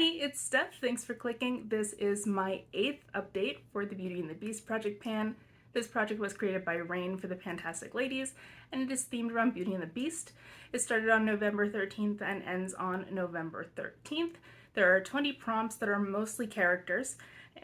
It's Steph. Thanks for clicking. This is my 8th update for the Beauty and the Beast project pan. This project was created by Rain for the Pantastic Ladies, and it is themed around Beauty and the Beast. It started on November 13th and ends on November 13th. There are 20 prompts that are mostly characters,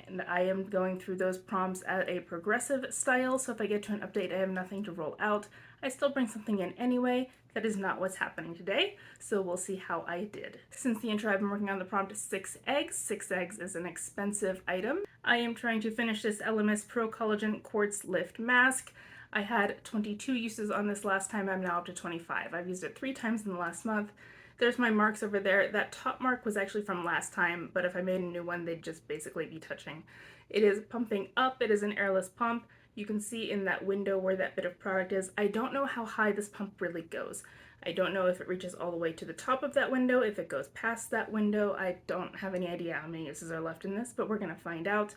and I am going through those prompts at a progressive style, so if I get to an update I have nothing to roll out. I still bring something in anyway. That is not what's happening today, so we'll see how I did. Since the intro, I've been working on the prompt 6 eggs. 6 eggs is an expensive item. I am trying to finish this LMS Pro Collagen Quartz Lift Mask. I had 22 uses on this last time. I'm now up to 25. I've used it 3 times in the last month. There's my marks over there. That top mark was actually from last time, but if I made a new one, they'd just basically be touching. It is pumping up. It is an airless pump. You can see in that window where that bit of product is. I don't know how high this pump really goes. I don't know if it reaches all the way to the top of that window, if it goes past that window. I don't have any idea how many uses are left in this, but we're gonna find out.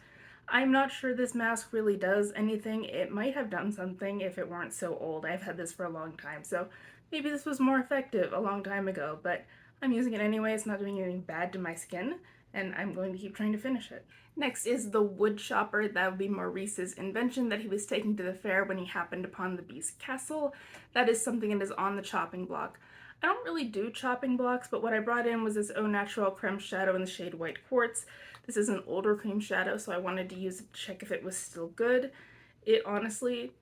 I'm not sure this mask really does anything. It might have done something if it weren't so old. I've had this for a long time, so maybe this was more effective a long time ago, but I'm using it anyway. It's not doing anything bad to my skin, and I'm going to keep trying to finish it. Next is the wood chopper. That would be Maurice's invention that he was taking to the fair when he happened upon the Beast Castle. That is something that is on the chopping block. I don't really do chopping blocks, but what I brought in was this Au Natural Creme Shadow in the shade White Quartz. This is an older cream shadow, so I wanted to use it to check if it was still good. It honestly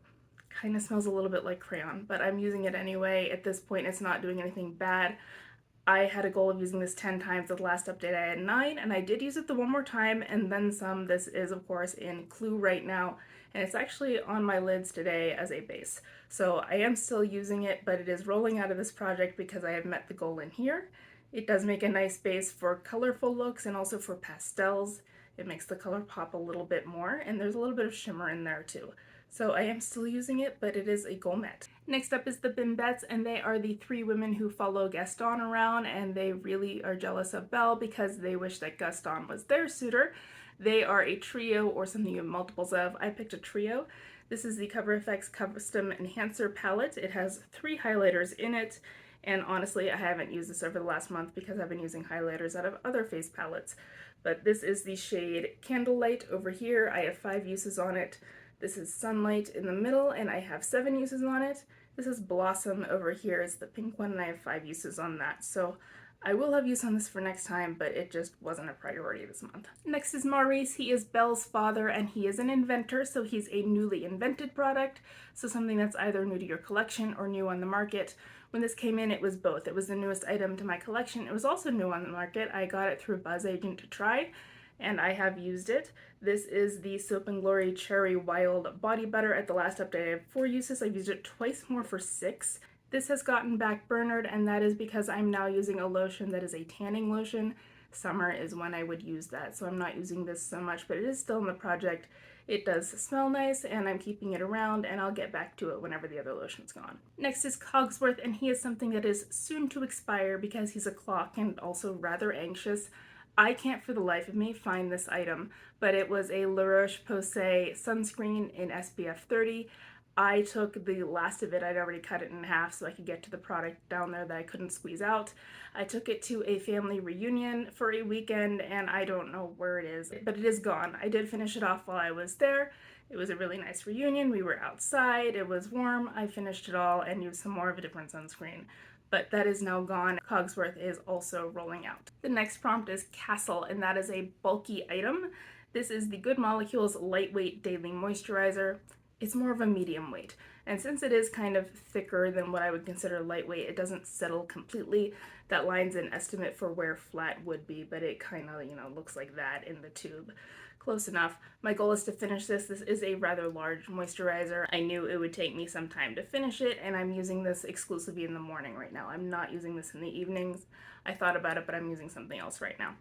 kind of smells a little bit like crayon, but I'm using it anyway. At this point, it's not doing anything bad. I had a goal of using this 10 times. At the last update I had 9, and I did use it the one more time and then some. This is of course in Clue right now, and it's actually on my lids today as a base. So I am still using it, but it is rolling out of this project because I have met the goal in here. It does make a nice base for colorful looks and also for pastels. It makes the color pop a little bit more, and there's a little bit of shimmer in there too. So I am still using it, but it is a goal met. Next up is the Bimbettes, and they are the 3 women who follow Gaston around, and they really are jealous of Belle because they wish that Gaston was their suitor. They are a trio or something you have multiples of. I picked a trio. This is the Cover FX Custom Enhancer palette. It has 3 highlighters in it, and honestly I haven't used this over the last month because I've been using highlighters out of other face palettes. But this is the shade Candlelight over here. I have 5 uses on it. This is Sunlight in the middle, and I have 7 uses on it. This is Blossom over here, is the pink one, and I have 5 uses on that. So I will have use on this for next time, but it just wasn't a priority this month. Next is Maurice. He is Belle's father, and he is an inventor, so he's a newly invented product, so something that's either new to your collection or new on the market. When this came in, it was both. It was the newest item to my collection. It was also new on the market. I got it through Buzz Agent to try, and I have used it. This is the Soap & Glory Cherry Wild Body Butter. At the last update, I have 4 uses. I've used it twice more for 6. This has gotten backburnered, and that is because I'm now using a lotion that is a tanning lotion. Summer is when I would use that, so I'm not using this so much, but it is still in the project. It does smell nice, and I'm keeping it around, and I'll get back to it whenever the other lotion's gone. Next is Cogsworth, and he is something that is soon to expire because he's a clock and also rather anxious. I can't for the life of me find this item, but it was a La Roche-Posay sunscreen in SPF 30. I took the last of it. I'd already cut it in half so I could get to the product down there that I couldn't squeeze out. I took it to a family reunion for a weekend, and I don't know where it is, but it is gone. I did finish it off while I was there. It was a really nice reunion. We were outside. It was warm. I finished it all and used some more of a different sunscreen. But that is now gone. Cogsworth is also rolling out. The next prompt is Castle, and that is a bulky item. This is the Good Molecules Lightweight Daily Moisturizer. It's more of a medium weight, and since it is kind of thicker than what I would consider lightweight, it doesn't settle completely. That line's an estimate for where flat would be, but it kind of, looks like that in the tube. Close enough. My goal is to finish this. This is a rather large moisturizer. I knew it would take me some time to finish it, and I'm using this exclusively in the morning right now. I'm not using this in the evenings. I thought about it, but I'm using something else right now.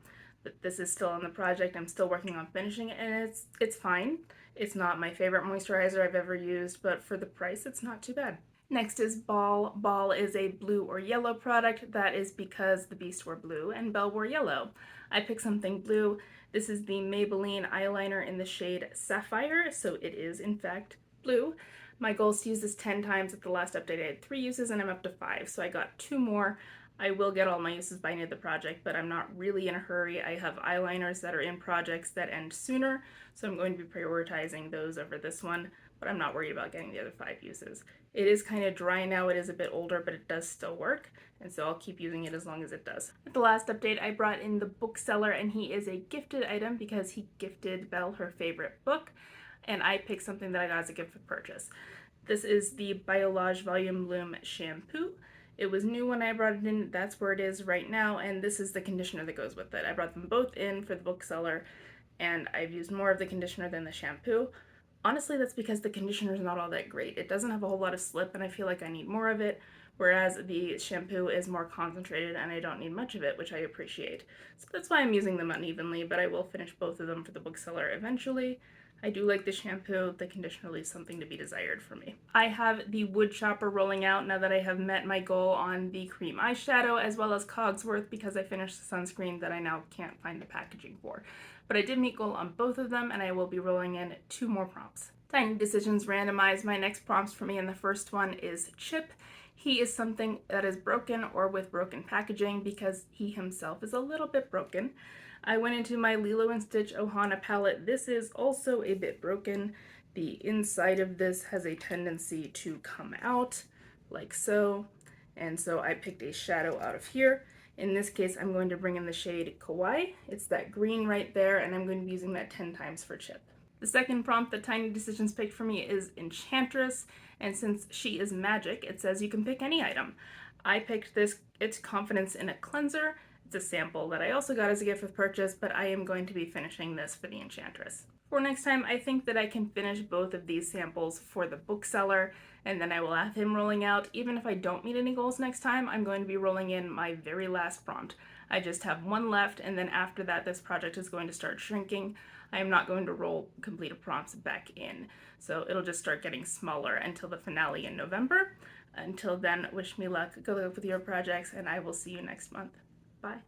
But this is still in the project. I'm still working on finishing it, and it's fine. It's not my favorite moisturizer I've ever used, but for the price, it's not too bad. Next is Ball. Ball is a blue or yellow product. That is because the Beast wore blue and Belle wore yellow. I picked something blue. This is the Maybelline eyeliner in the shade Sapphire, so it is in fact blue. My goal is to use this 10 times. At the last update I had 3 uses and I'm up to 5, so I got 2 more. I will get all my uses by end of the project, but I'm not really in a hurry. I have eyeliners that are in projects that end sooner, so I'm going to be prioritizing those over this one, but I'm not worried about getting the other 5 uses. It is kind of dry now, it is a bit older, but it does still work, and so I'll keep using it as long as it does. At the last update, I brought in the bookseller, and he is a gifted item because he gifted Belle her favorite book, and I picked something that I got as a gift with purchase. This is the Biolage Volume Loom shampoo. It was new when I brought it in, that's where it is right now, and this is the conditioner that goes with it. I brought them both in for the bookseller, and I've used more of the conditioner than the shampoo. Honestly, that's because the conditioner is not all that great. It doesn't have a whole lot of slip, and I feel like I need more of it, whereas the shampoo is more concentrated and I don't need much of it, which I appreciate. So that's why I'm using them unevenly, but I will finish both of them for the bookseller eventually. I do like the shampoo. The conditioner leaves something to be desired for me. I have the wood chopper rolling out now that I have met my goal on the cream eyeshadow as well as Cogsworth because I finished the sunscreen that I now can't find the packaging for. But I did meet goal on both of them and I will be rolling in 2 more prompts. Tiny Decisions randomized my next prompts for me, and the first one is Chip. He is something that is broken or with broken packaging because he himself is a little bit broken. I went into my Lilo & Stitch Ohana palette. This is also a bit broken. The inside of this has a tendency to come out like so, and so I picked a shadow out of here. In this case, I'm going to bring in the shade Kawaii. It's that green right there, and I'm going to be using that 10 times for Chip. The second prompt that Tiny Decisions picked for me is Enchantress, and since she is magic, it says you can pick any item. I picked this, it's Confidence in a Cleanser. It's a sample that I also got as a gift with purchase, but I am going to be finishing this for the Enchantress. For next time, I think that I can finish both of these samples for the bookseller, and then I will have him rolling out. Even if I don't meet any goals next time, I'm going to be rolling in my very last prompt. I just have one left, and then after that, this project is going to start shrinking. I am not going to roll completed prompts back in, so it'll just start getting smaller until the finale in November. Until then, wish me luck, good luck with your projects, and I will see you next month. Bye.